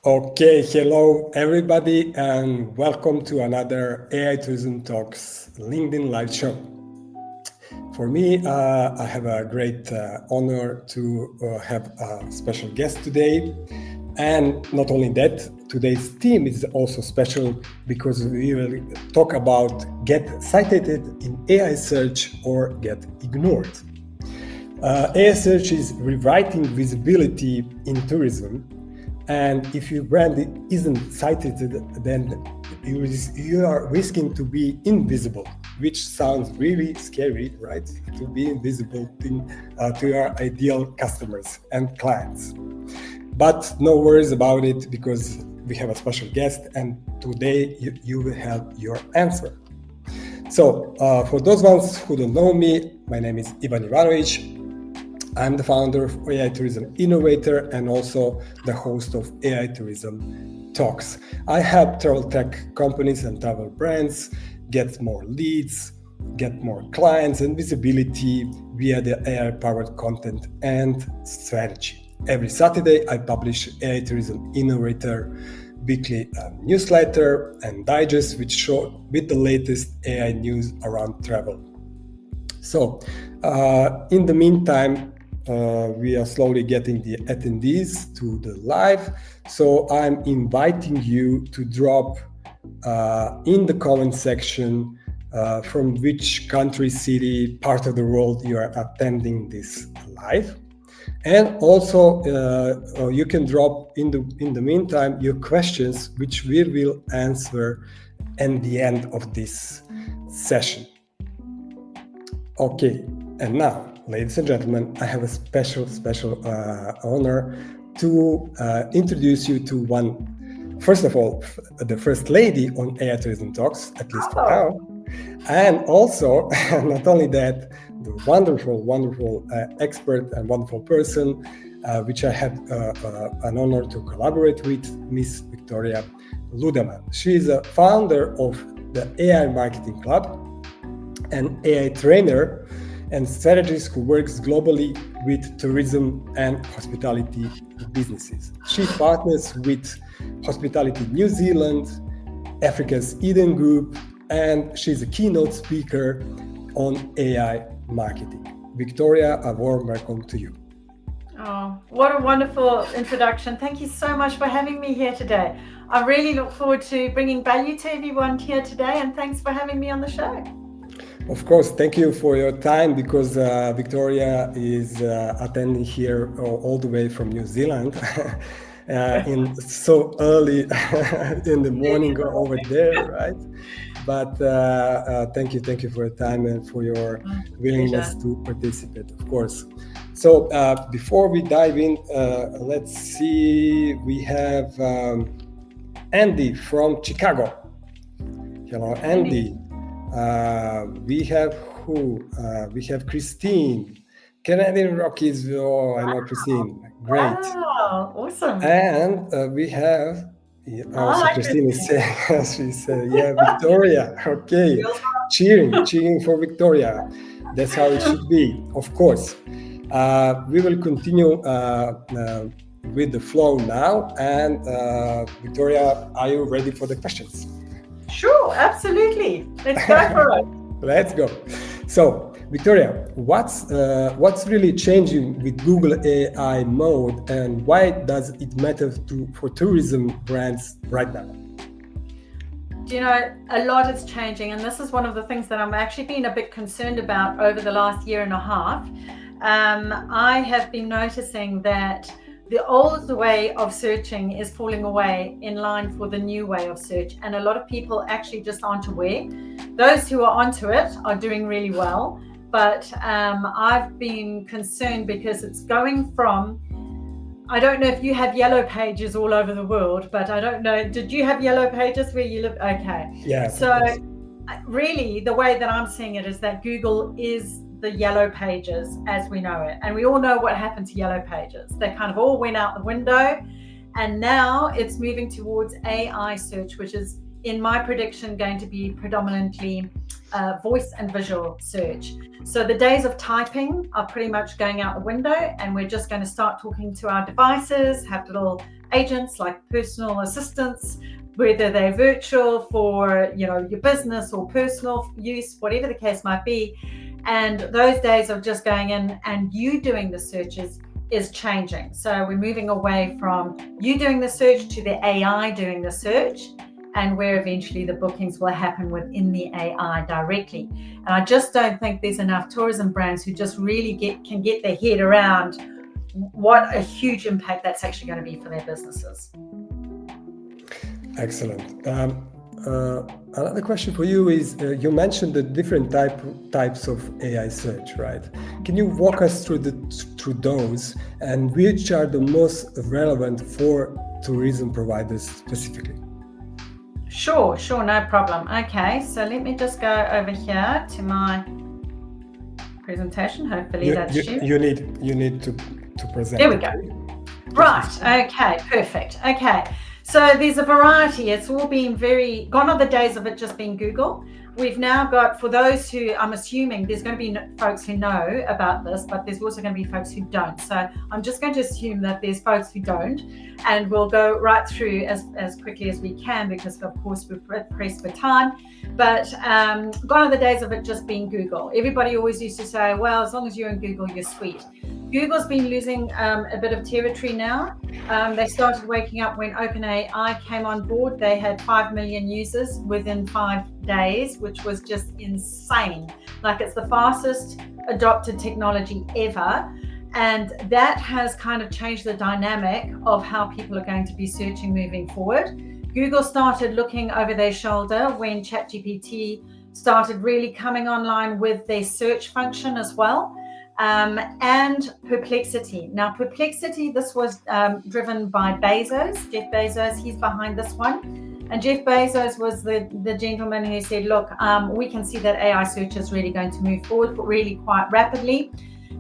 Okay, hello everybody, and welcome to another AI Tourism Talks LinkedIn live show. For me, I have a great honor to have a special guest today. And not only that, today's theme is also special because we will talk about get cited in AI search or get ignored. AI search is rewriting visibility in tourism. And if your brand isn't cited, then you are risking to be invisible, which sounds really scary, right? To be invisible to your ideal customers and clients. But no worries about it because we have a special guest and today you will have your answer. So for those ones who don't know me, my name is Ivan Ivanovic. I'm the founder of AI Tourism Innovator and also the host of AI Tourism Talks. I help travel tech companies and travel brands get more leads, get more clients and visibility via the AI-powered content and strategy. Every Saturday, I publish AI Tourism Innovator weekly newsletter and digest which show with the latest AI news around travel. So in the meantime, we are slowly getting the attendees to the live. So I'm inviting you to drop in the comment section from which country, city, part of the world you are attending this live. And also you can drop in the meantime your questions, which we will answer at the end of this session. Okay, and now, ladies and gentlemen, I have a special honor to introduce you to one, first of all, the first lady on AI Tourism Talks, at least for now. And also, not only that, the wonderful expert and wonderful person, which I had an honor to collaborate with, Miss Victoria Ludemann. She is a founder of the AI Marketing Club, an AI trainer and strategist who works globally with tourism and hospitality businesses. She partners with Hospitality New Zealand, Africa's Eden Group, and she's a keynote speaker on AI marketing. Victoria, a warm welcome to you. Oh, what a wonderful introduction. Thank you so much for having me here today. I really look forward to bringing value to everyone here today, and thanks for having me on the show. Of course, thank you for your time because Victoria is attending here all the way from New Zealand in so early in the morning over there, right? But thank you for your time and for your willingness to participate, of course. So before we dive in, let's see, we have Andy from Chicago. Hello, Andy. We have who? We have Christine, Canadian Rockies. Oh, I know Christine. Great. Wow, awesome. And we have also Christine is saying, she said, yeah, Victoria. Okay, cheering for Victoria. That's how it should be, of course. We will continue with the flow now. And Victoria, are you ready for the questions? Sure, absolutely. Let's go for it. Let's go. So, Victoria, what's really changing with Google AI mode, and why does it matter for tourism brands right now? You know, a lot is changing, and this is one of the things that I'm actually been a bit concerned about over the last year and a half. I have been noticing that the old way of searching is falling away in line for the new way of search. And a lot of people actually just aren't aware. Those who are onto it are doing really well. But I've been concerned because it's going from, I don't know if you have yellow pages all over the world, but I don't know, did you have yellow pages where you live? Okay. Yeah. So really the way that I'm seeing it is that Google is the yellow pages as we know it, and we all know what happened to yellow pages. They kind of all went out the window, and now it's moving towards AI search, which is in my prediction, going to be predominantly voice and visual search. So the days of typing are pretty much going out the window, and we're just going to start talking to our devices, have little agents like personal assistants, whether they're virtual for your business or personal use, whatever the case might be. And those days of just going in and you doing the searches is changing. So we're moving away from you doing the search to the AI doing the search, and where eventually the bookings will happen within the AI directly. And I just don't think there's enough tourism brands who just really can get their head around what a huge impact that's actually going to be for their businesses. Excellent. Another question for you is, you mentioned the different types of AI search, right? Can you walk us through those, and which are the most relevant for tourism providers specifically? Sure, no problem. Okay, so let me just go over here to my presentation. Hopefully that's you need to present. There we go. Right. Okay, perfect. Okay. So there's a variety. It's all been gone are the days of it just being Google. We've now got, for those who, I'm assuming there's going to be folks who know about this, but there's also going to be folks who don't. So I'm just going to assume that there's folks who don't, and we'll go right through as quickly as we can, because of course we're pressed for time. But gone are the days of it just being Google. Everybody always used to say, well, as long as you're in Google, you're sweet. Google's been losing a bit of territory now. They started waking up when OpenAI came on board. They had 5 million users within 5 days, which was just insane. Like, it's the fastest adopted technology ever. And that has kind of changed the dynamic of how people are going to be searching moving forward. Google started looking over their shoulder when ChatGPT started really coming online with their search function as well. And Perplexity. Now, Perplexity, this was driven by Bezos, Jeff Bezos. He's behind this one. And Jeff Bezos was the gentleman who said, look, we can see that AI search is really going to move forward really quite rapidly.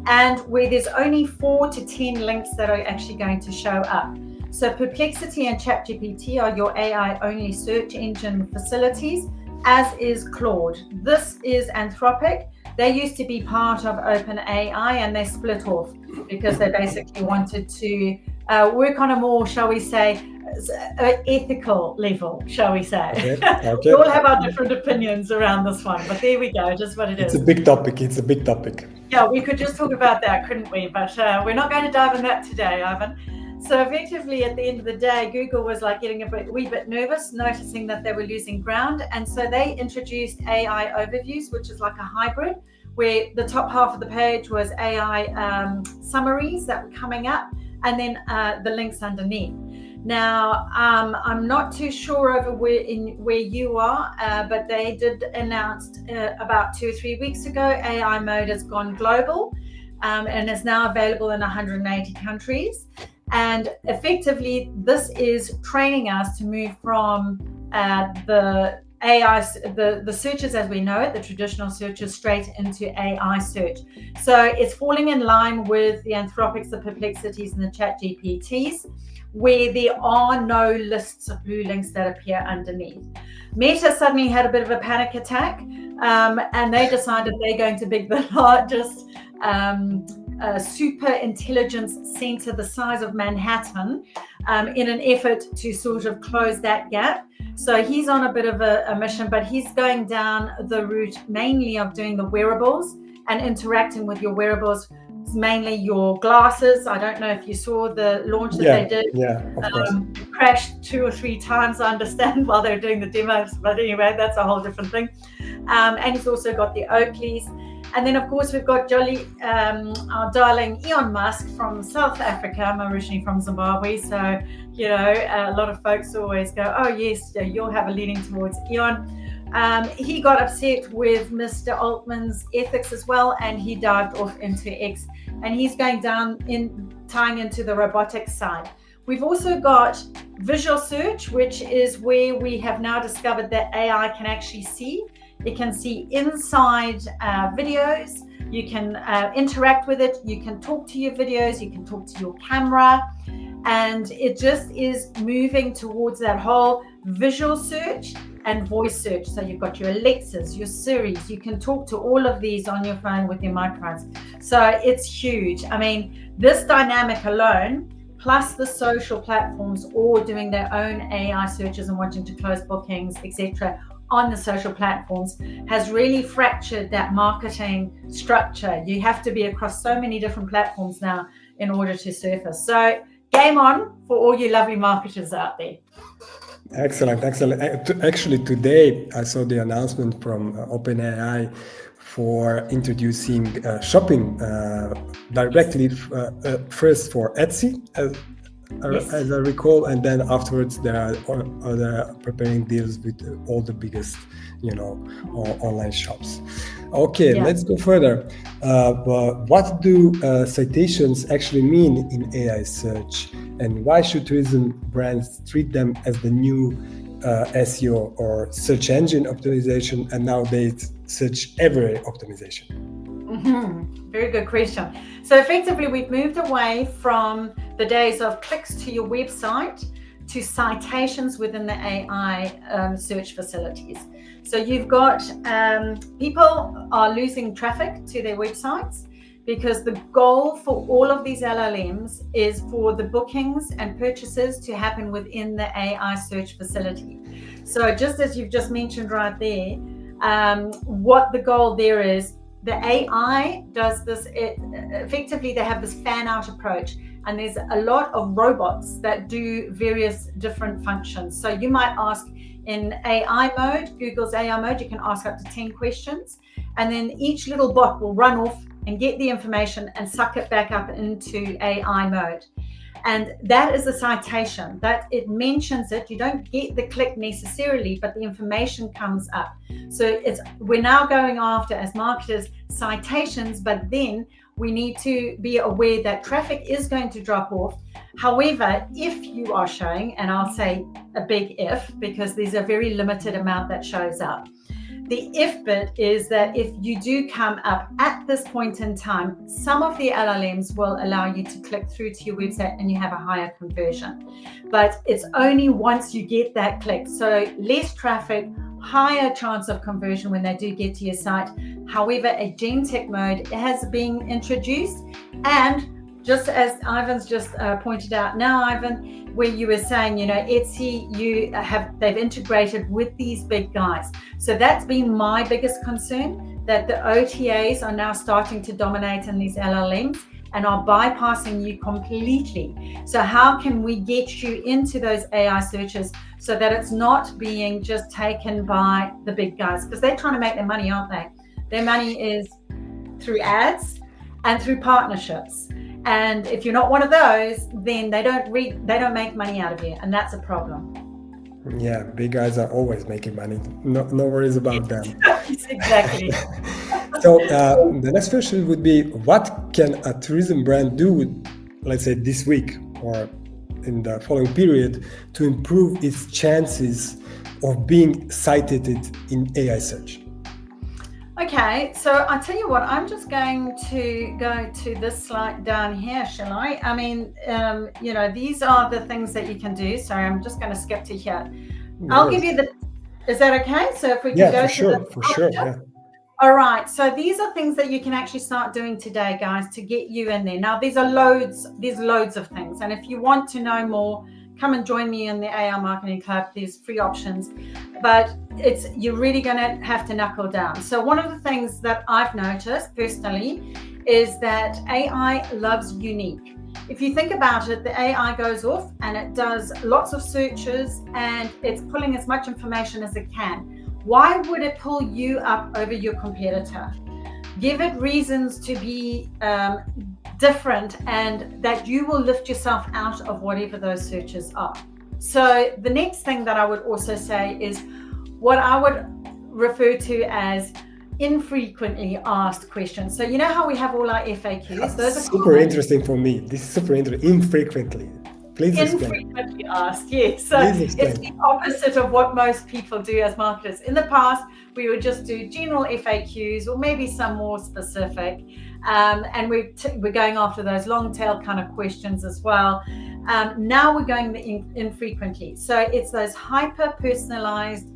And where there's only 4 to 10 links that are actually going to show up. So Perplexity and ChatGPT are your AI-only search engine facilities, as is Claude. This is Anthropic. They used to be part of OpenAI, and they split off because they basically wanted to work on a more, shall we say, ethical level, shall we say. Okay. We all have our different opinions around this one, but there we go, just what it is. It's a big topic. Yeah, we could just talk about that, couldn't we? But we're not going to dive in that today, Ivan. So effectively, at the end of the day, Google was like getting a wee bit nervous, noticing that they were losing ground. And so they introduced AI overviews, which is like a hybrid, where the top half of the page was AI summaries that were coming up, and then the links underneath. Now, I'm not too sure over where you are, but they did announce about 2 or 3 weeks ago, AI mode has gone global and is now available in 180 countries. And effectively, this is training us to move from the AI, the searches as we know it, the traditional searches, straight into AI search. So it's falling in line with the Anthropics, the Perplexities, and the ChatGPTs, where there are no lists of blue links that appear underneath. Meta suddenly had a bit of a panic attack, and they decided they're going to be the largest super intelligence center the size of Manhattan in an effort to sort of close that gap. So he's on a bit of a mission, but he's going down the route mainly of doing the wearables and interacting with your wearables, mainly your glasses. I don't know if you saw the launch that they did. Yeah, of course. Crashed 2 or 3 times, I understand, while they were doing the demos. But anyway, that's a whole different thing. And he's also got the Oakleys. And then, of course, we've got our darling Elon Musk from South Africa. I'm originally from Zimbabwe. So, you know, a lot of folks always go, oh, yes, you'll have a leaning towards Elon. He got upset with Mr. Altman's ethics as well, and he dived off into X. And he's going down tying into the robotics side. We've also got visual search, which is where we have now discovered that AI can actually see. It can see inside videos. You can interact with it. You can talk to your videos. You can talk to your camera. And it just is moving towards that whole visual search and voice search. So you've got your Alexas, your Siris. You can talk to all of these on your phone with your microphones. So it's huge. I mean, this dynamic alone, plus the social platforms all doing their own AI searches and wanting to close bookings, etc., on the social platforms, has really fractured that marketing structure. You have to be across so many different platforms now in order to surface. So game on for all you lovely marketers out there. Excellent. Actually, today I saw the announcement from OpenAI for introducing shopping directly first for Etsy, as I recall, and then afterwards they are preparing deals with all the biggest, online shops. Okay, let's go further. What do citations actually mean in AI search, and why should tourism brands treat them as the new SEO or search engine optimization, and nowadays search every optimization? Very good question. So effectively, we've moved away from the days of clicks to your website to citations within the AI search facilities. So you've got people are losing traffic to their websites because the goal for all of these LLMs is for the bookings and purchases to happen within the AI search facility. So just as you've just mentioned right there, what the goal there is, the AI does this, effectively they have this fan out approach, and there's a lot of robots that do various different functions. So you might ask in AI mode, Google's AI mode, you can ask up to 10 questions, and then each little bot will run off and get the information and suck it back up into AI mode. And that is a citation, that it mentions it. You don't get the click necessarily, but the information comes up. So we're now going after, as marketers, citations, but then we need to be aware that traffic is going to drop off. However, if you are showing, and I'll say a big if, because there's a very limited amount that shows up. The if bit is that if you do come up at this point in time, some of the LLMs will allow you to click through to your website and you have a higher conversion. But it's only once you get that click. So less traffic, higher chance of conversion when they do get to your site. However, a Gen-Tech mode has been introduced, and just as Ivan's just pointed out now, Ivan, where you were saying, Etsy, they've integrated with these big guys. So that's been my biggest concern, that the OTAs are now starting to dominate in these LLMs and are bypassing you completely. So how can we get you into those AI searches so that it's not being just taken by the big guys? Because they're trying to make their money, aren't they? Their money is through ads and through partnerships. And if you're not one of those, then they don't make money out of you, and that's a problem. Yeah, big guys are always making money. No worries about them. Exactly. So the next question would be, what can a tourism brand do, let's say this week or in the following period, to improve its chances of being cited in AI search? Okay, so I tell you what, I'm just going to go to this slide down here, shall I? I mean, these are the things that you can do. Sorry, I'm just going to skip to here. I'll give you is that okay? So if we can go for sure, yeah. All right, so these are things that you can actually start doing today, guys, to get you in there. Now, there's loads of things. And if you want to know more, come and join me in the AI Marketing Club. There's free options, but you're really going to have to knuckle down. So one of the things that I've noticed personally is that AI loves unique. If you think about it, the AI goes off and it does lots of searches and it's pulling as much information as it can. Why would it pull you up over your competitor? Give it reasons to be different, and that you will lift yourself out of whatever those searches are. So the next thing that I would also say is what I would refer to as infrequently asked questions. So you know how we have all our FAQs? Those are super interesting for me. This is super interesting. Infrequently. Please explain. Infrequently asked, yes. So it's the opposite of what most people do as marketers. In the past, we would just do general FAQs or maybe some more specific. And we're going after those long tail kind of questions as well. Now we're going infrequently. So it's those hyper personalized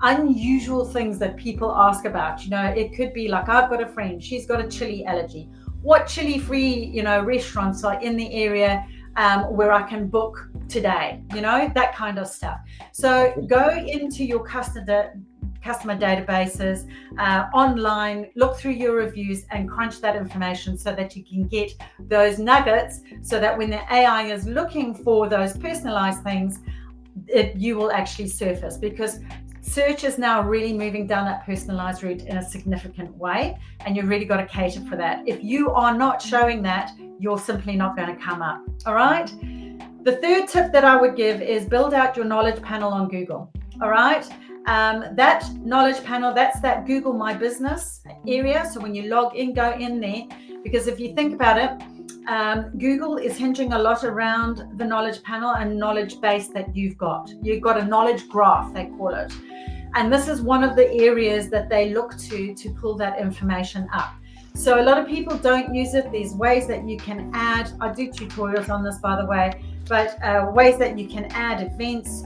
unusual things that people ask about. It could be like, I've got a friend, she's got a chili allergy. What chili-free, restaurants are in the area where I can book today, that kind of stuff. So go into your customer databases online, look through your reviews and crunch that information so that you can get those nuggets, so that when the AI is looking for those personalized things, you will actually surface, because search is now really moving down that personalized route in a significant way, and you've really got to cater for that. If you are not showing that, you're simply not going to come up. All right. The third tip that I would give is build out your knowledge panel on Google. All right. That knowledge panel, that's that Google My Business area. So when you log in, go in there, because if you think about it, Google is hinging a lot around the knowledge panel and knowledge base that you've got. You've got a knowledge graph, they call it. And this is one of the areas that they look to pull that information up. So a lot of people don't use it. There's ways that you can add, I do tutorials on this, by the way, but ways that you can add events,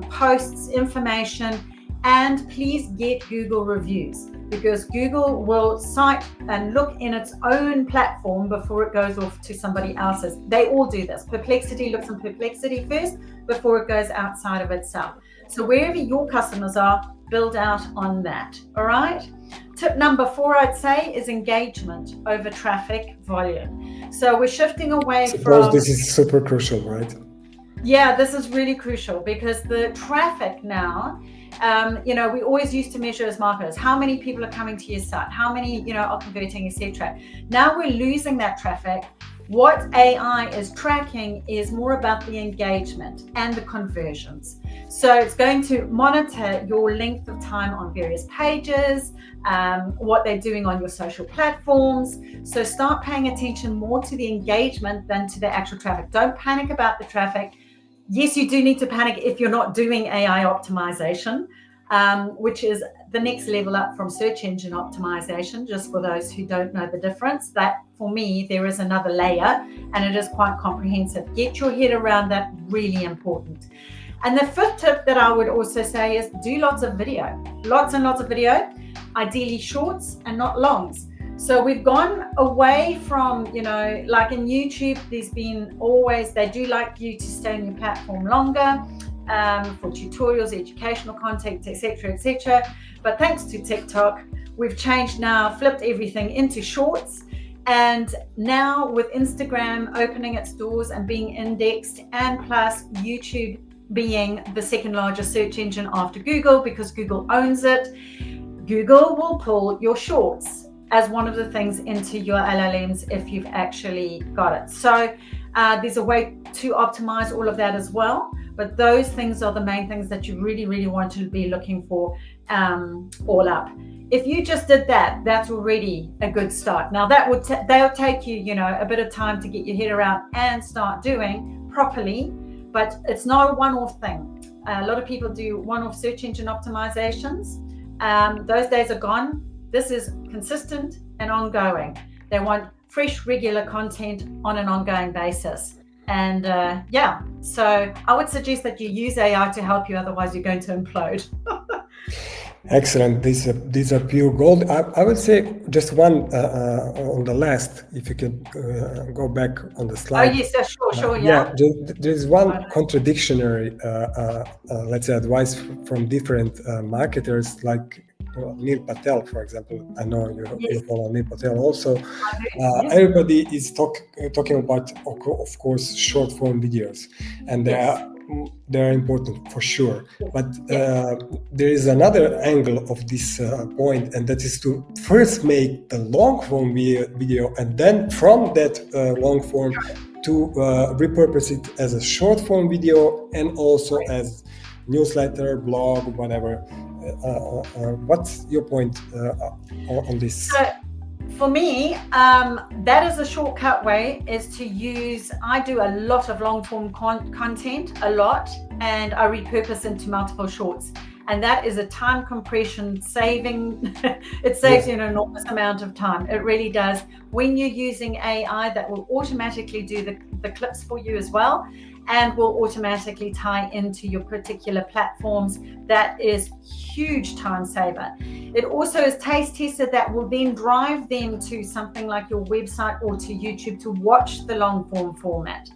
posts, information, and please get Google reviews, because Google will cite and look in its own platform before it goes off to somebody else's. They all do this. Perplexity looks in Perplexity first before it goes outside of itself. So wherever your customers are, build out on that. All right. Tip number 4, I'd say, is engagement over traffic volume. So we're shifting away from... This is super crucial, right? Yeah, this is really crucial, because the traffic now, we always used to measure as marketers how many people are coming to your site, how many are converting, etc. Now we're losing that traffic. What AI is tracking is more about the engagement and the conversions. So it's going to monitor your length of time on various pages, what they're doing on your social platforms. So start paying attention more to the engagement than to the actual traffic. Don't panic about the traffic. Yes, you do need to panic if you're not doing AI optimization, which is the next level up from search engine optimization, just for those who don't know the difference. That, for me, there is another layer, and it is quite comprehensive. Get your head around that, really important. And the 5th tip that I would also say is do lots of video, lots and lots of video, ideally shorts and not longs. So we've gone away from, like in YouTube, there's been always, they do like you to stay on your platform longer for tutorials, educational content, etc., etc. But thanks to TikTok, we've changed now, flipped everything into shorts. And now with Instagram opening its doors and being indexed, and plus YouTube being the 2nd largest search engine after Google, because Google owns it, Google will pull your shorts as one of the things into your LLMs if you've actually got it. So there's a way to optimize all of that as well. But those things are the main things that you really, really want to be looking for all up. If you just did that, that's already a good start. Now that would they'll take you, a bit of time to get your head around and start doing properly, but it's not a one-off thing. A lot of people do one-off search engine optimizations. Those days are gone. This is consistent and ongoing. They want fresh, regular content on an ongoing basis. And so I would suggest that you use AI to help you, otherwise you're going to implode. Excellent. These are pure gold. I would say just one on the last, if you can go back on the slide. Oh yes, sure, yeah. There's one contradictory, let's say, advice from different marketers, like Neil Patel, for example. I know you follow Neil Patel also. Everybody is talking about, of course, short form videos, and they're important for sure. But there is another angle of this point, and that is to first make the long form video, and then from that long form to repurpose it as a short form video, and also as newsletter, blog, whatever. What's your point on this? So for me, that is a shortcut way, is to use, I do a lot of long form content, and I repurpose into multiple shorts. And that is a time compression saving. It saves you an enormous amount of time. It really does. When you're using AI, that will automatically do the clips for you as well. and will automatically tie into your particular platforms. That is huge time saver. It also is taste tested, that will then drive them to something like your website or to YouTube to watch the long form format.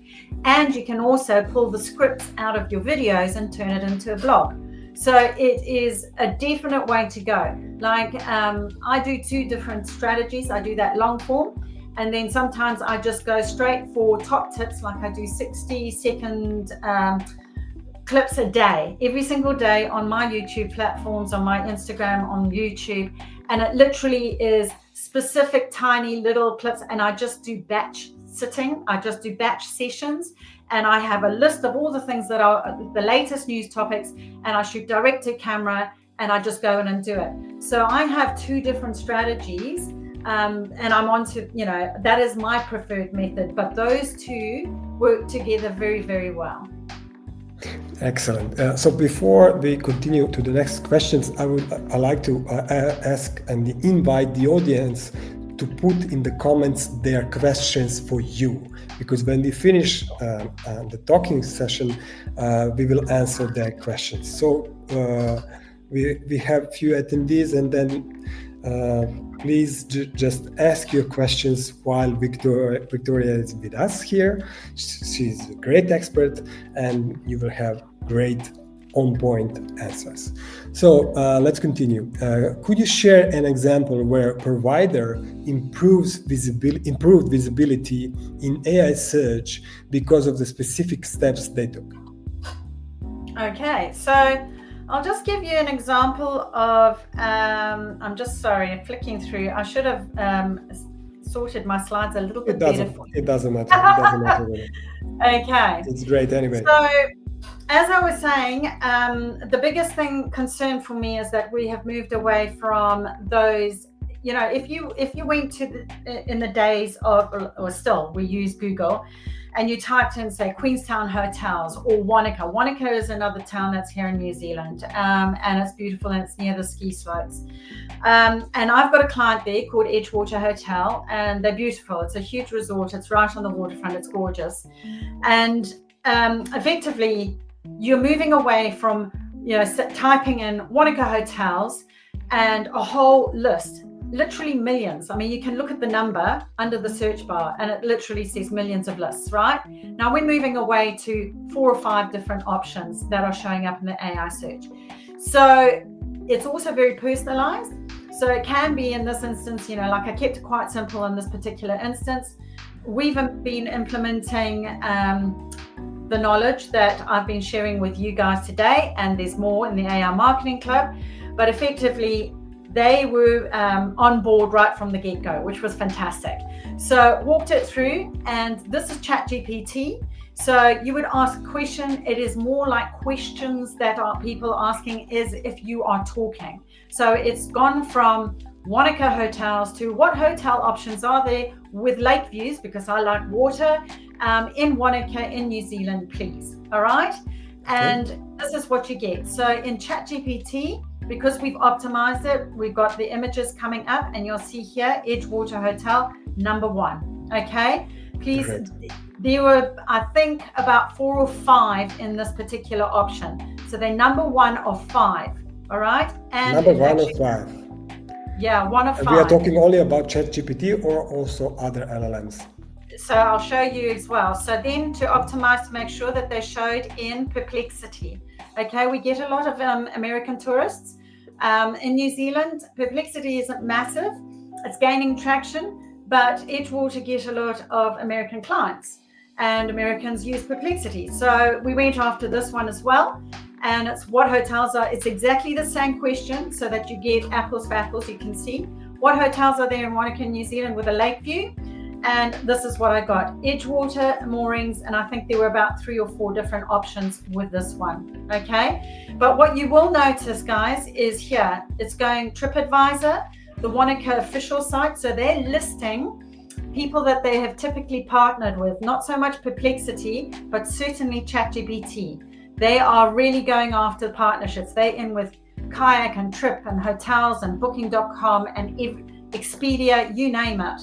And you can also pull the scripts out of your videos and turn it into a blog. So it is a definite way to go. Like I do 2 different strategies. I do that long form, and then sometimes I just go straight for top tips. Like I do 60-second clips a day, every single day on my YouTube platforms, on my Instagram, on YouTube. And it literally is specific tiny little clips. And I just do batch sitting. I just do batch sessions. And I have a list of all the things that are the latest news topics, and I shoot direct to camera, and I just go in and do it. So I have 2 different strategies, and I'm on to, that is my preferred method, but those 2 work together very, very well. Excellent. So before we continue to the next questions, I like to ask and invite the audience to put in the comments their questions for you, because when we finish the talking session, we will answer their questions. So we have few attendees, and then please just ask your questions while Victoria is with us here. She's a great expert, and you will have great on-point answers. So let's continue. Could you share an example where a provider improved visibility in AI search because of the specific steps they took? Okay, so I'll just give you an example of, I'm just sorry, I'm flicking through. I should have sorted my slides a little bit better. It doesn't matter. It doesn't matter. Okay. It's great anyway. So, as I was saying, the biggest concern for me is that we have moved away from those. If you went to in the days of, or still, we use Google, and you typed in, say, Queenstown hotels or Wanaka. Wanaka is another town that's here in New Zealand, and it's beautiful, and it's near the ski slopes. And I've got a client there called Edgewater Hotel, and they're beautiful. It's a huge resort. It's right on the waterfront. It's gorgeous, and effectively, you're moving away from typing in Wanaka hotels and a whole list, literally millions. I mean, you can look at the number under the search bar and it literally says millions of lists, right? Now we're moving away to 4 or 5 different options that are showing up in the AI search. So it's also very personalized. So it can be, in this instance, like I kept it quite simple in this particular instance. We've been implementing the knowledge that I've been sharing with you guys today, and there's more in the AI Marketing Club, but effectively they were on board right from the get-go, which was fantastic. So walked it through, and this is ChatGPT. So you would ask a question. It is more like questions that are people asking is if you are talking. So it's gone from Wanaka hotels to what hotel options are there with lake views, because I like water, in Wanaka in New Zealand, please. All right. And this is what you get. So in ChatGPT, because we've optimized it, we've got the images coming up, and you'll see here, Edgewater Hotel, number 1. Okay. Please. Great. There were, I think, about 4 or 5 in this particular option. So they're number 1 of 5. All right. And number 1 of 5. Yeah, 1 of 5. And we are talking only about ChatGPT or also other LLMs? So I'll show you as well. So then to optimize, to make sure that they're showed in Perplexity. Okay, we get a lot of American tourists in New Zealand. Perplexity isn't massive. It's gaining traction, but Edgewater get a lot of American clients, and Americans use Perplexity. So we went after this one as well. And it's what hotels are. It's exactly the same question, so that you get apples for apples. You can see what hotels are there in Wanaka, New Zealand, with a lake view. And this is what I got: Edgewater, moorings, and I think there were about 3 or 4 different options with this one. Okay, but what you will notice, guys, is here it's going TripAdvisor, the Wanaka official site. So they're listing people that they have typically partnered with, not so much Perplexity, but certainly ChatGPT. They are really going after partnerships. They're in with Kayak and Trip and hotels and Booking.com and Expedia, you name it.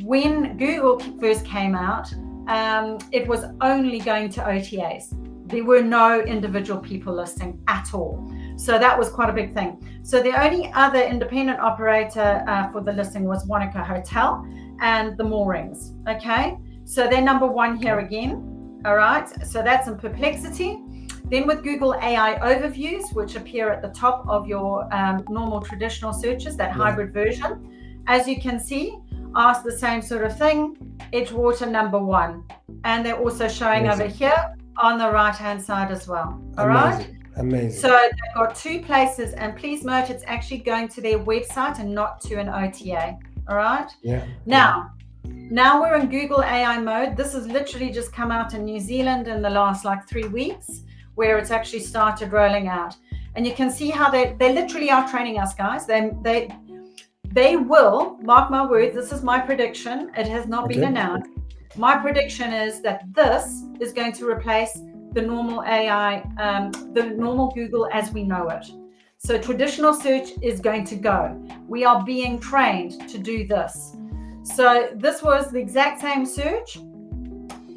When Google first came out, it was only going to OTAs. There were no individual people listing at all. So that was quite a big thing. So the only other independent operator for the listing was Wanaka Hotel and the Moorings. Okay, so they're number one here again. All right, so that's in Perplexity. Then with Google AI overviews, which appear at the top of your normal traditional searches, that hybrid version, as you can see, ask the same sort of thing. Edgewater number one, and they're also showing over here on the right hand side as well. All right. Amazing. So they've got two places, and please note it's actually going to their website and not to an OTA. All right. Yeah. Now we're in Google AI mode. This has literally just come out in New Zealand in the last like 3 weeks, where it's actually started rolling out. And you can see how they literally are training us, guys. They will, mark my words, this is my prediction. It has not been announced. My prediction is that this is going to replace the normal AI, the normal Google as we know it. So traditional search is going to go. We are being trained to do this. So this was the exact same search,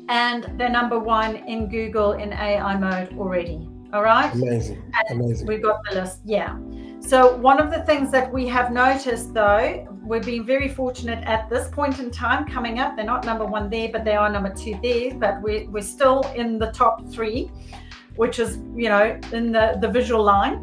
and they're number one in Google in AI mode already. All right. Amazing. Amazing. We've got the list. Yeah. So one of the things that we have noticed, though, we've been very fortunate at this point in time coming up. They're not number one there, but they are number two there. But we're still in the top three, which is, you know, in the visual line.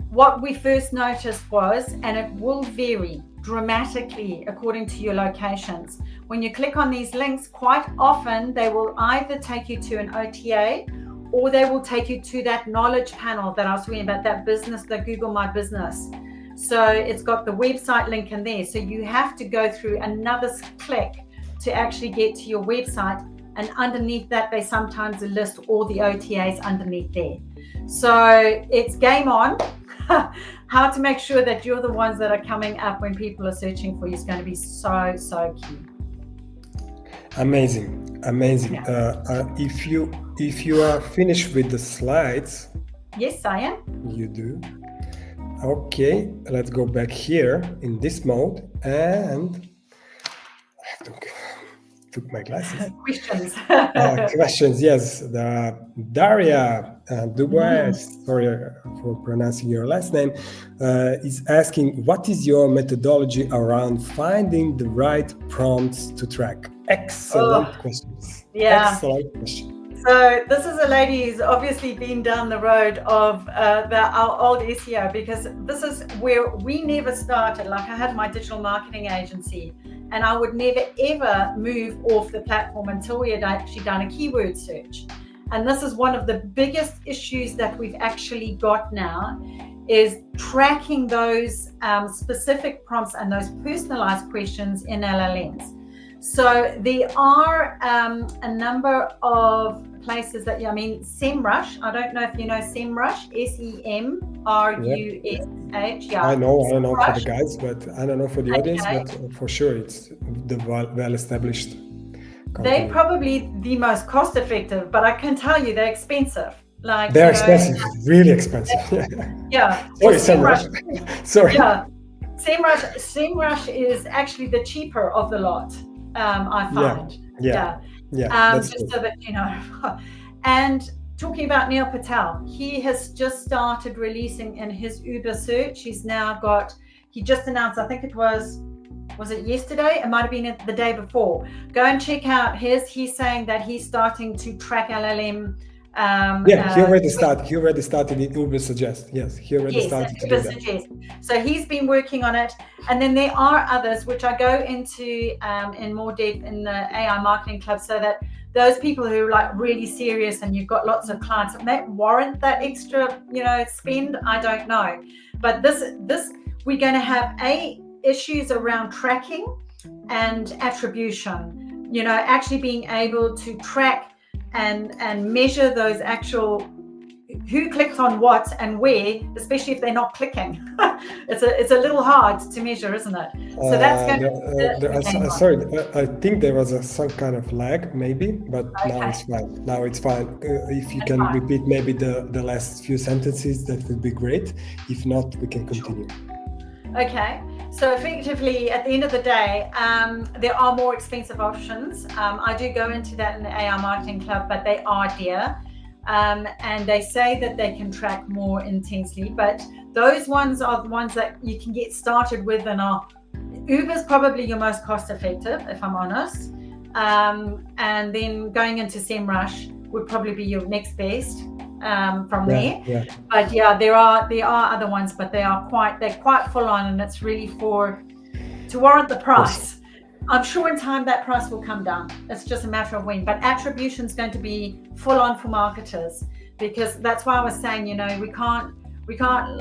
What we first noticed was, and it will vary dramatically according to your locations. When you click on these links, quite often they will either take you to an OTA, or they will take you to that knowledge panel that I was talking about, that business, the Google My Business. So it's got the website link in there. So you have to go through another click to actually get to your website. And underneath that, they sometimes list all the OTAs underneath there. So it's game on. How to make sure that you're the ones that are coming up when people are searching for you is going to be so key. Amazing. Yeah. If you are finished with the slides. Yes, I am. You do. Okay, let's go back here in this mode, and I have to took my glasses. Questions. Questions, yes. Daria Dubois, sorry for pronouncing your last name, is asking, what is your methodology around finding the right prompts to track? Excellent questions. Yeah. Excellent question. So this is a lady who's obviously been down the road of our old SEO, because this is where we never started. Like, I had my digital marketing agency, and I would never ever move off the platform until we had actually done a keyword search. And this is one of the biggest issues that we've actually got now, is tracking those specific prompts and those personalized questions in LLMs. So there are a number of places that, I mean, SEMrush, I don't know if you know SEMrush, SEMrush. Yeah. I know for the guys, but I don't know for the audience, but for sure it's the well-established company. They're probably the most cost-effective, but I can tell you they're expensive. Like, they're expensive, really expensive. Yeah. Sorry, SEMrush. Sorry. Yeah. SEMrush is actually the cheaper of the lot. I find. Yeah. Just good. So that you know. And talking about Neil Patel, he has just started releasing in his Uber search. He just announced, I think it was it yesterday? It might have been the day before. Go and check out he's saying that he's starting to track LLM. He already started in Uber Suggest. Yes, he already started to do that. Suggest. So he's been working on it, and then there are others which I go into in more depth in the AI Marketing Club, so that those people who are like really serious and you've got lots of clients, it may warrant that extra, spend. I don't know, but this we're going to have issues around tracking and attribution. Actually being able to track and measure those actual who clicks on what and where, especially if they're not clicking. It's a little hard to measure, isn't it? So that's going to sorry, I think there was some kind of lag maybe, but okay. Now it's fine. If you can repeat maybe the last few sentences, that would be great. If not, we can continue. Okay. So effectively, at the end of the day, there are more expensive options. I do go into that in the AI Marketing Club, but they are dear. And they say that they can track more intensely, but those ones are the ones that you can get started with, and Uber's probably your most cost effective, if I'm honest. And then going into SEMrush would probably be your next best from there. Yeah. But yeah, there are other ones, but they're quite full on, and it's really to warrant the price. I'm sure in time that price will come down. It's just a matter of when. But attribution is going to be full on for marketers, because that's why I was saying, we can't,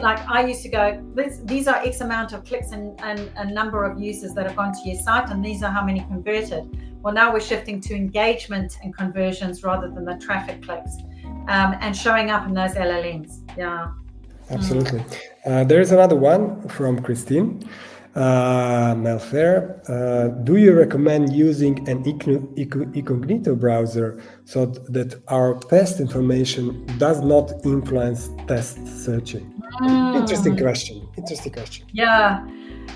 like I used to go, these are X amount of clicks and a number of users that have gone to your site, and these are how many converted. Well, now we're shifting to engagement and conversions rather than the traffic clicks, and showing up in those LLMs. Yeah. Absolutely. There is another one from Christine Melfair. Do you recommend using an incognito browser so that our past information does not influence test searching? Interesting question. Yeah.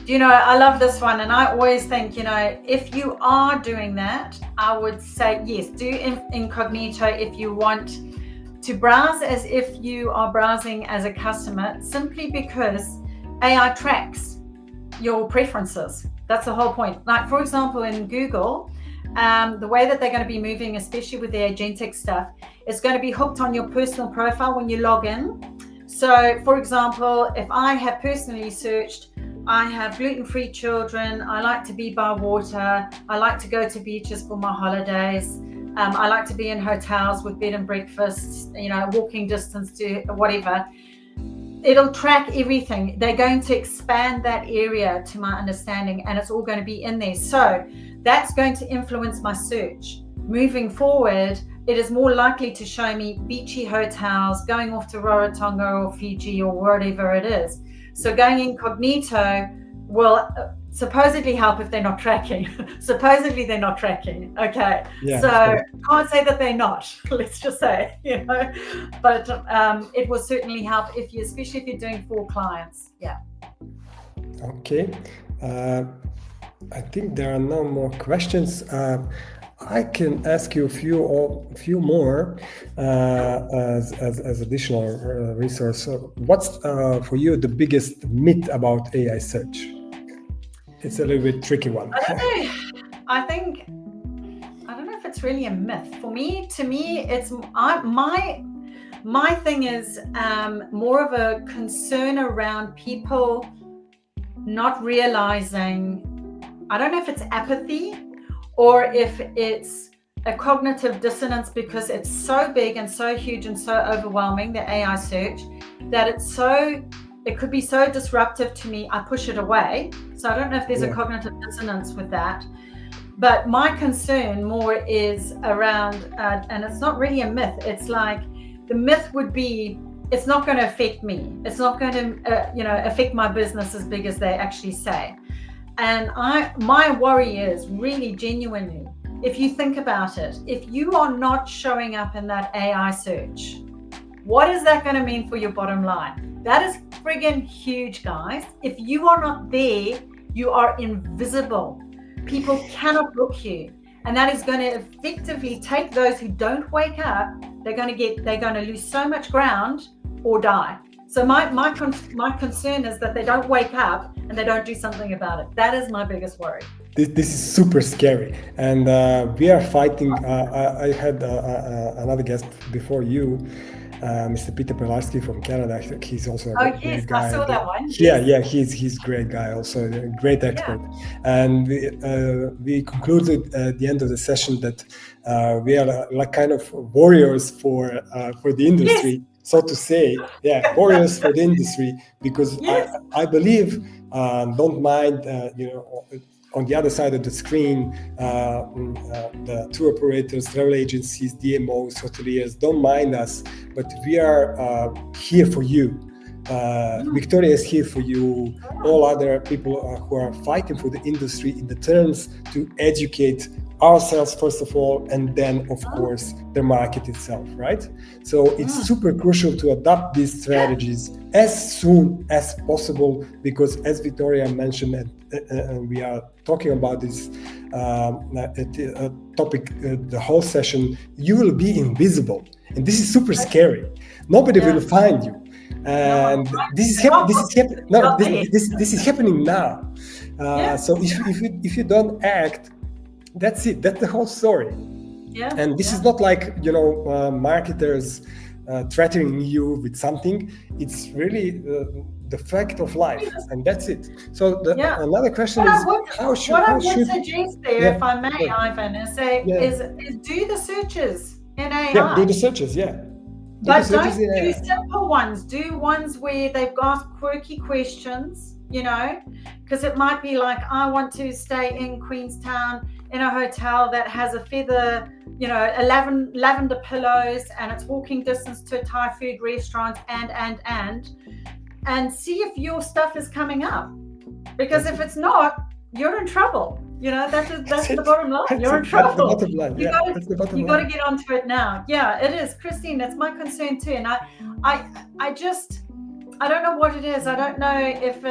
I love this one, and I always think, if you are doing that, I would say yes, do incognito if you want to browse as if you are browsing as a customer, simply because AI tracks your preferences. That's the whole point. Like, for example, in Google, the way that they're going to be moving, especially with the agentic stuff, is going to be hooked on your personal profile when you log in. So, for example, if I have personally searched, I have gluten-free children, I like to be by water, I like to go to beaches for my holidays, I like to be in hotels with bed and breakfasts, walking distance to whatever. It'll track everything. They're going to expand that area, to my understanding, and it's all going to be in there. So that's going to influence my search. Moving forward, it is more likely to show me beachy hotels, going off to Rarotonga or Fiji or whatever it is. So going incognito will supposedly help if they're not tracking. Supposedly they're not tracking. Okay. Yeah, so can't say that they're not, let's just say, but it will certainly help especially if you're doing for clients. Yeah. Okay. I think there are no more questions. I can ask you a few more as additional resource. So what's for you the biggest myth about AI search? It's a little bit tricky one. I don't know. I don't know if it's really a myth. To me, it's my thing is more of a concern around people not realizing. I don't know if it's apathy or if it's a cognitive dissonance, because it's so big and so huge and so overwhelming, the AI search, that it could be so disruptive to me, I push it away. So I don't know if there's a cognitive dissonance with that. But my concern more is around, and it's not really a myth, it's like the myth would be, it's not going to affect me. It's not going to, affect my business as big as they actually say. And my worry is really genuinely, if you think about it, if you are not showing up in that AI search, what is that going to mean for your bottom line? That is friggin' huge, guys. If you are not there, you are invisible. People cannot book you. And that is going to effectively take those who don't wake up. They're going to lose so much ground or die. So my concern is that they don't wake up and they don't do something about it. That is my biggest worry. This is super scary, and we are fighting. I had another guest before you, Mr. Peter Pelarski from Canada. He's also a great guy. I saw that one. Yeah, he's a great guy, also a great expert. Yeah. And we concluded at the end of the session that we are like kind of warriors for the industry. Yes. So to say, warriors for the industry, because I believe, don't mind, on the other side of the screen, the tour operators, travel agencies, DMOs, hoteliers, don't mind us, but we are here for you. Victoria is here for you. All other people who are fighting for the industry in the terms to educate ourselves first of all, and then of course the market itself, right? So it's super crucial to adopt these strategies as soon as possible, because as Victoria mentioned, and we are talking about this topic the whole session, you will be invisible, and this is super scary. Nobody will find you, and this is happening now. So if you don't act, that's it. That's the whole story. Yeah. And this is not like, marketers threatening you with something. It's really the fact of life, and that's it. So another question is, how should I would suggest there, if I may, Ivan, is do the searches in AI. Yeah, do the searches. But don't do simple ones. Do ones where they've got quirky questions, because it might be like, I want to stay in Queenstown in a hotel that has a feather, 11 lavender pillows, and it's walking distance to a Thai food restaurant, and see if your stuff is coming up. Because if it's not, you're in trouble. That's the bottom line. You're in trouble. That's the bottom line. You got to get onto it now. Yeah, it is, Christine. It's my concern too, and I don't know what it is. I don't know if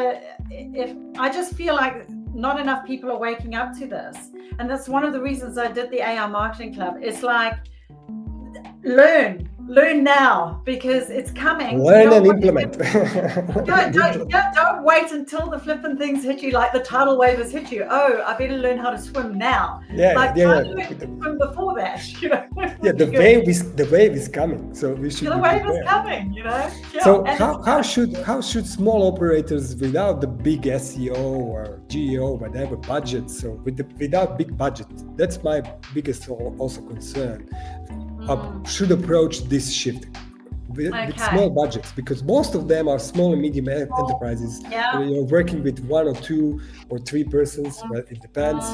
I just feel like not enough people are waking up to this, and that's one of the reasons I did the AI Marketing Club. It's like, learn now, because it's coming. Learn and implement. Don't wait until the flipping things hit you, like the tidal wave has hit you. Oh, I better learn how to swim now. Swim before that. The wave is coming. So we should. The wave is coming. So how should small operators without the big SEO or GEO, whatever budget, so without big budget, that's my biggest also concern, should approach this shift with small budgets, because most of them are small and medium enterprises, working with 1 or 2 or 3 persons, but it depends.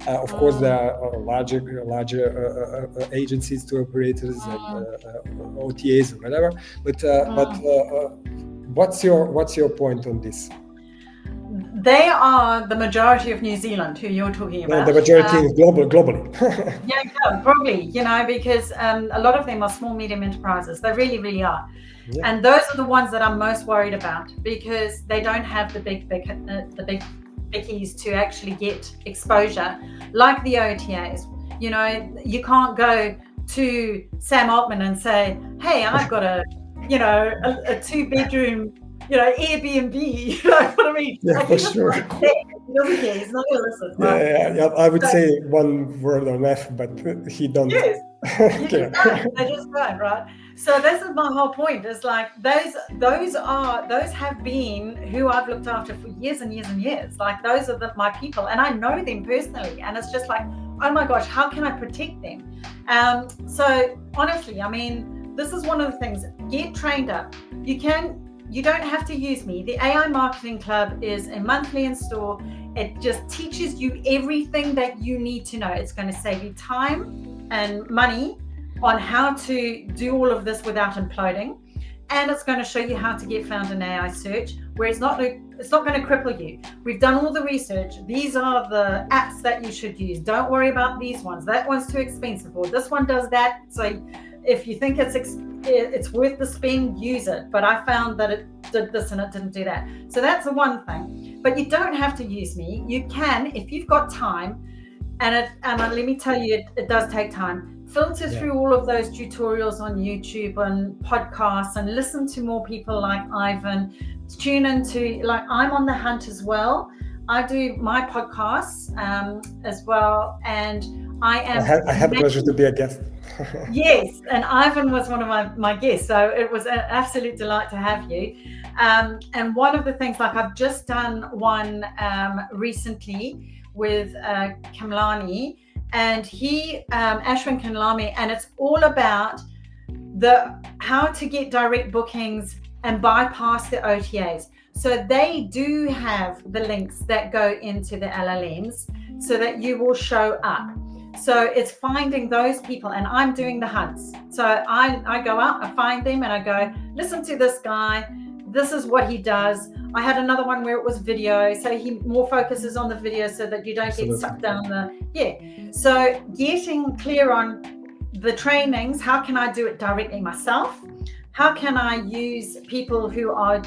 Of course, there are larger agencies to operators and OTAs or whatever. But what's your point on this? They are the majority of New Zealand, who you're talking about. The majority is globally. Probably, because a lot of them are small, medium enterprises. They really, really are. Yeah. And those are the ones that I'm most worried about, because they don't have the big biggies to actually get exposure, like the OTAs. You can't go to Sam Altman and say, hey, I've got a 2-bedroom Airbnb, you know what I mean? Yeah, for sure. He doesn't care. He's not going to listen. Right? Yeah. I would say one word on F, but he don't. Yes. They just don't, right? So this is my whole point. Is like those have been who I've looked after for years and years and years. Like those are my people, and I know them personally. And it's just like, oh my gosh, how can I protect them? So honestly, I mean, this is one of the things. Get trained up. You don't have to use me. The AI Marketing Club is a monthly install. It just teaches you everything that you need to know. It's going to save you time and money on how to do all of this without imploding. And it's going to show you how to get found in AI search, where it's not going to cripple you. We've done all the research. These are the apps that you should use. Don't worry about these ones. That one's too expensive, or this one does that. So if you think it's worth the spend, use it. But I found that it did this and it didn't do that. So that's the one thing. But you don't have to use me. You can, if you've got time, and let me tell you, it does take time. Filter through all of those tutorials on YouTube and podcasts, and listen to more people like Ivan. Tune into, like, I'm on the hunt as well. I do my podcasts as well, and I have the pleasure to be a guest. Yes, and Ivan was one of my guests, so it was an absolute delight to have you. And one of the things, like I've just done one recently with Kamlani, and Ashwin Kamlani, and it's all about how to get direct bookings and bypass the OTAs. So they do have the links that go into the LLMs so that you will show up. So it's finding those people, and I'm doing the hunts. So I go out, I find them, and I go, listen to this guy. This is what he does. I had another one where it was video. So he more focuses on the video so that you don't get sucked down So getting clear on the trainings, how can I do it directly myself? How can I use people who are,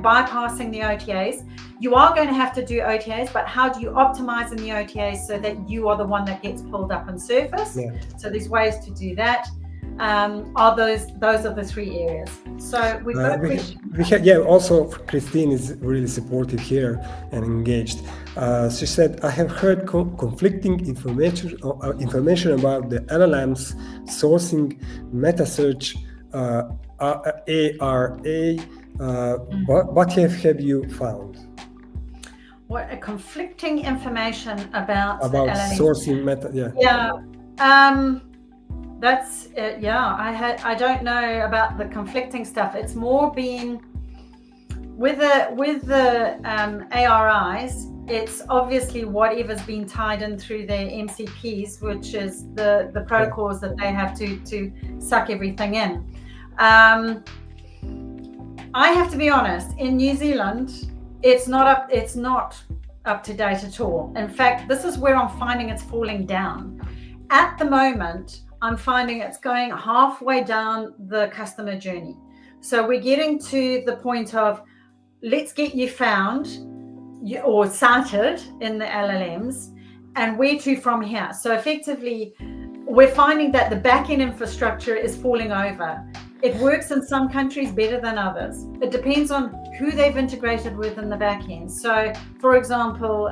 bypassing the OTAs? You are going to have to do OTAs, but how do you optimize in the OTAs so that you are the one that gets pulled up and surfaced? Yeah. So there's ways to do that. Those are the three areas. So we've got a question. Also Christine is really supportive here and engaged. She said, I have heard conflicting information about the LLMs sourcing meta search ARA. What have you found? What a conflicting information about sourcing meta? That's I don't know about the conflicting stuff. It's more being with the ARIs. It's obviously whatever's been tied in through their MCPs, which is the protocols that they have to suck everything in. I have to be honest. In New Zealand, it's not up to date at all. In fact, this is where I'm finding it's falling down. At the moment, I'm finding it's going halfway down the customer journey. So we're getting to the point of, let's get you found or cited in the LLMs, and where to from here. So effectively, we're finding that the back-end infrastructure is falling over. It works in some countries better than others. It depends on who they've integrated with in the back end. So, for example,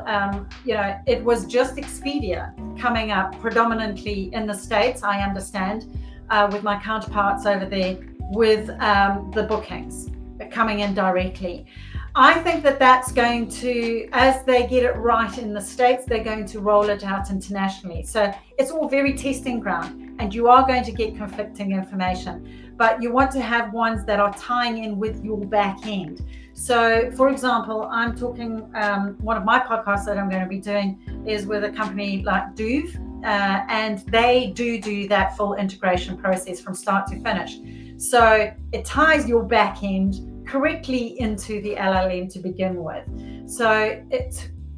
it was just Expedia coming up predominantly in the States, I understand, with my counterparts over there, with the bookings coming in directly. I think that that's going to, as they get it right in the States, they're going to roll it out internationally. So it's all very testing ground, and you are going to get conflicting information, but you want to have ones that are tying in with your back end. So, for example, I'm talking, one of my podcasts that I'm going to be doing is with a company like Duve, and they do that full integration process from start to finish. So it ties your back end correctly into the LLM to begin with. So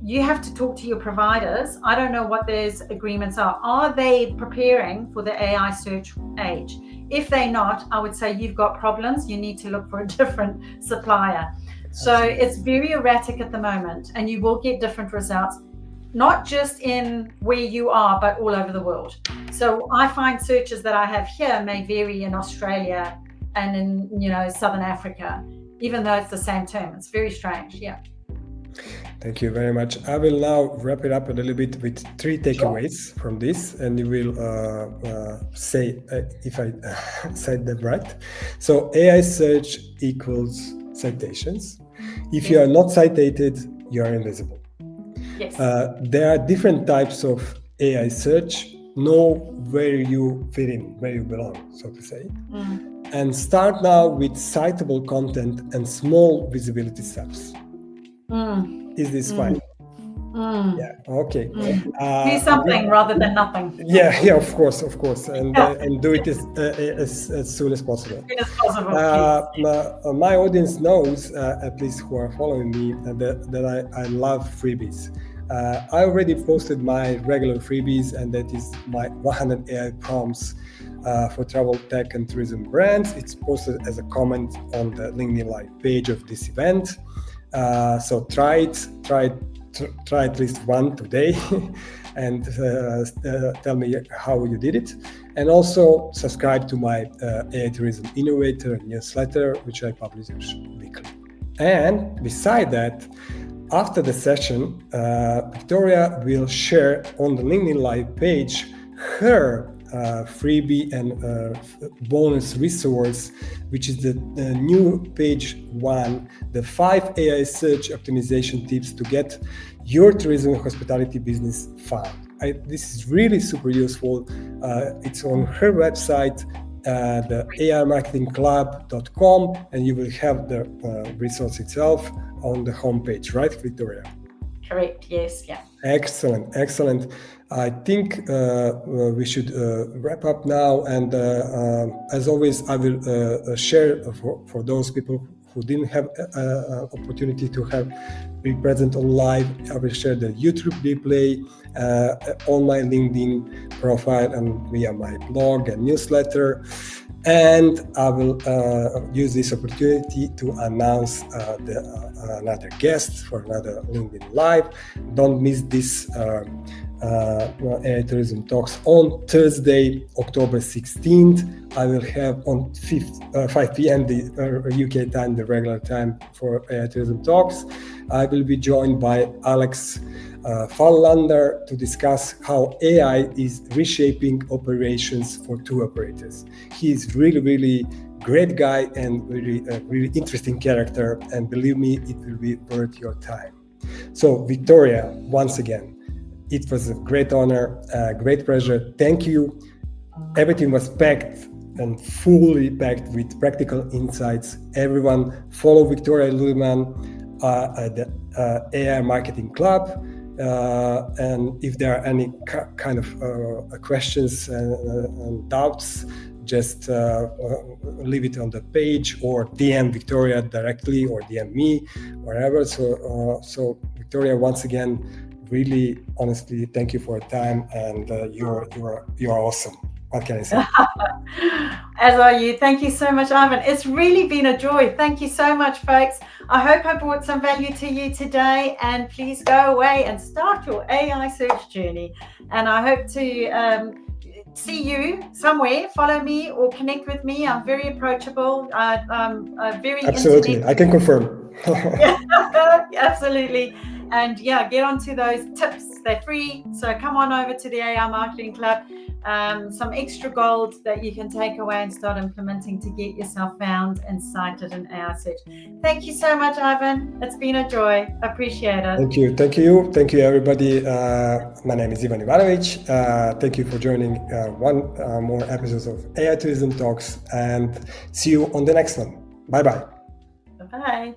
you have to talk to your providers. I don't know what those agreements are. Are they preparing for the AI search age? If they're not, I would say you've got problems. You need to look for a different supplier. So it's very erratic at the moment, and you will get different results, not just in where you are, but all over the world. So I find searches that I have here may vary in Australia and in Southern Africa, even though it's the same term. It's very strange. Yeah. Thank you very much. I will now wrap it up a little bit with 3 takeaways from this, and you will say if I said that right. So AI search equals citations. If you are not cited, you are invisible. Yes. There are different types of AI search. Know where you fit in, where you belong, so to say. And start now with citable content and small visibility steps. Is this fine? Yeah. Okay. Do something rather than nothing. Yeah. Of course, and do it as soon as possible. My audience knows, at least who are following me, that I love freebies. I already posted my regular freebies, and that is my 100 AI prompts for travel, tech, and tourism brands. It's posted as a comment on the LinkedIn Live page of this event. So try at least one today and tell me how you did it. And also subscribe to my AI Tourism Innovator newsletter, which I publish weekly. And beside that, after the session, Victoria will share on the LinkedIn Live page her freebie and bonus resource, which is the new page 1, the 5 AI search optimization tips to get your tourism and hospitality business found. This is really super useful. It's on her website, the aimarketingclub.com, and you will have the resource itself on the homepage, right, Victoria? Correct. Yes. Yeah. Excellent. I think we should wrap up now. And as always, I will share for those people who didn't have opportunity to be present on live, I will share the YouTube replay on my LinkedIn profile and via my blog and newsletter. And I will use this opportunity to announce another guest for another LinkedIn Live. Don't miss this AI Tourism Talks on Thursday, October 16th. I will have on 5 p.m. the UK time, the regular time for AI Tourism Talks. I will be joined by Alex Fallander to discuss how AI is reshaping operations for tour operators. He is really great guy and really interesting character, and believe me, it will be worth your time. So Victoria, once again, it was a great honor, great pleasure. Thank you. Everything was packed and fully packed with practical insights. Everyone follow Victoria Ludemann at the AI Marketing Club. And if there are any kind of questions and doubts, just leave it on the page or DM Victoria directly or DM me, wherever. So Victoria, once again, really honestly, thank you for your time, and you're awesome. What can I say? As are you. Thank you so much, Ivan. It's really been a joy. Thank you so much, folks. I hope I brought some value to you today, and please go away and start your AI search journey. And I hope to see you somewhere. Follow me or connect with me. I'm very approachable. I'm very absolutely. I can confirm. Absolutely. And yeah, get onto those tips. They're free. So come on over to the AI Marketing Club. Some extra gold that you can take away and start implementing to get yourself found and cited in AI search. Thank you so much, Ivan. It's been a joy. Appreciate it. Thank you, everybody. My name is Ivan Ivanovic. Thank you for joining one more episode of AI Tourism Talks, and see you on the next one. Bye-bye. Bye-bye.